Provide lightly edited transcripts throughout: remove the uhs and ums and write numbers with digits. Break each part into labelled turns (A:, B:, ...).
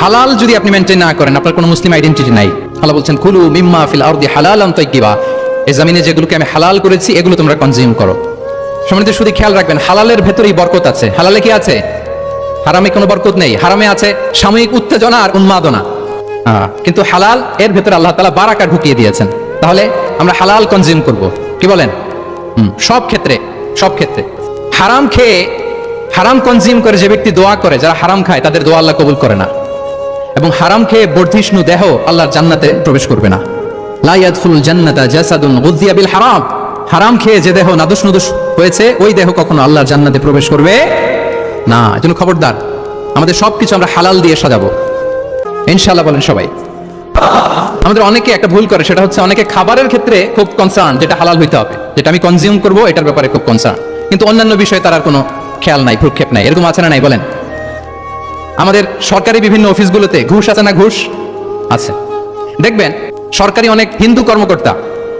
A: হালাল যদি আপনি মেনটেন না করেন, আপনার কোনো মুসলিম আইডেন্টিটি নাই। আল্লাহ বলছেন কুলু মিম্মা ফিল আরদি হালালান তাইয়্যিবা, এই জমিনে যেগুলোকে আমি হালাল করেছি এগুলো তোমরা কনজিউম করো। সম্মানিত শুধু খেয়াল রাখবেন, হালালের ভেতরেই বরকত আছে। হালালে কি আছে? হারামে কোনো বরকত নেই। হারামে আছে সাময়িক উত্তেজনা আর উন্মাদনা, কিন্তু হালাল এর ভেতরে আল্লাহ তাআলা বারাকা ঢুকিয়ে দিয়েছেন। তাহলে আমরা হালাল কনজিউম করব, কি বলেন? সব ক্ষেত্রে, সব ক্ষেত্রে। হারাম খেয়ে, হারাম কনজিউম করে যে ব্যক্তি দোয়া করে, যারা হারাম খায় তাদের দোয়া আল্লাহ কবুল করে না। এবং হারাম খেয়ে বর্ধিষ্ণু দেহ আল্লাহর জান্নাতে প্রবেশ করবে না। লা ইয়াদখুলুল জান্নাতা জাসাদুন গুযিয়া বিল হারাম, হারাম খেয়ে যে দেহ নাদুস নুদুস হয়েছে ওই দেহ কখনো আল্লাহর জান্নাতে প্রবেশ করবে না। এজন্য খবরদার, আমাদের সবকিছু আমরা হালাল দিয়ে সাজাবো ইনশাআল্লাহ। বলেন সবাই। আমাদের অনেকে একটা ভুল করে, সেটা হচ্ছে অনেকে খাবারের ক্ষেত্রে খুব কনসার্ন, যেটা হালাল হইতে হবে, যেটা আমি কনজিউম করব এটার ব্যাপারে খুব কনসার্ন, কিন্তু অন্যান্য বিষয়ে তার আর কোনো খেয়াল নাই, ভ্রুক্ষেপ নাই। এরকম আছে না নাই বলেন? আমাদের সরকারি বিভিন্ন অফিসগুলোতে ঘুষ আছে না? ঘুষ আছে। দেখবেন সরকারি অনেক হিন্দু কর্মকর্তা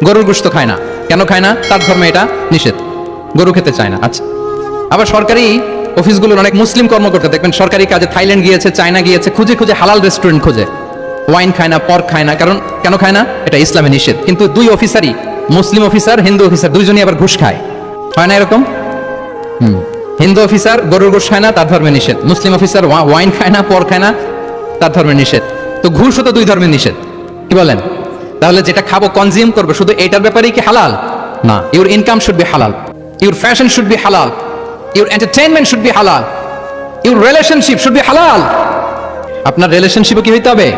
A: গরুর গোশত খায় না। কেন খায় না? তার ধর্মে এটা নিষেধ, গরু খেতে চায় না। আচ্ছা, আবার সরকারি অফিসগুলোর অনেক মুসলিম কর্মকর্তা দেখবেন সরকারি কাজে থাইল্যান্ড গিয়েছে, চায়না গিয়েছে, খুঁজে খুঁজে হালাল রেস্টুরেন্ট খোঁজে, ওয়াইন খায় না, পর্ক খায় না। কারণ কেন খায় না? এটা ইসলামে নিষেধ। কিন্তু দুই অফিসারই, মুসলিম অফিসার, হিন্দু অফিসার, দুইজনই আবার ঘুষ খায়। হয় না এরকম? হিন্দু অফিসার গরুর গোশত খায় না, তার ধর্মে নিষেধ। মুসলিম অফিসার ওয়াইন খায় না, পর্ক খায় না, তার ধর্মে নিষেধ। তো ঘুষও তো দুই ধর্মের নিষেধ, কি বলেন? তাহলে যেটা খাবো, কনজিউম করবো, শুধু এটার ব্যাপারেই কি হালাল? না। ইউর ইনকাম শুড বি হালাল, ইউর ফ্যাশন শুড বি হালাল, ইউর এন্টারটেইনমেন্ট শুড বি হালাল, ইউর রিলেশনশিপ শুড বি হালাল। আপনার রিলেশনশিপও কি হইতে হবে?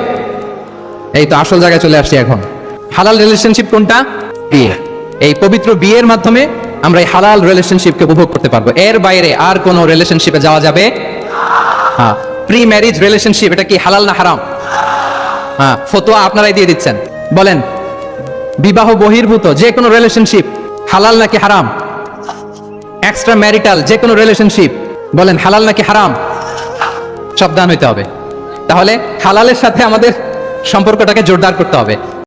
A: এই তো আসল জায়গায় চলে আসছি এখন। হালাল রিলেশনশিপ কোনটা? বিয়ে। এই পবিত্র বিয়ের মাধ্যমে আমরা এই হালাল রিলেশনশিপকে উপভোগ করতে পারবো। এর বাইরে আর কোনো রিলেশনশিপে যাওয়া যাবে? হ্যাঁ। প্রি ম্যারিজ রিলেশনশিপ, এটা কি হালাল না হারাম? হ্যাঁ, ফতোয়া আপনারাই দিয়ে দিচ্ছেন। বলেন, বিবাহ বহির্ভূত যে কোনো রিলেশনশিপ হালাল নাকি হারাম? এক্সট্রা ম্যারিটাল যে কোনো রিলেশনশিপ বলেন হালাল নাকি হারাম? সাবধান হইতে হবে। তাহলে হালালের সাথে আমাদের সম্পর্কটাকে জোরদার করতে হবে।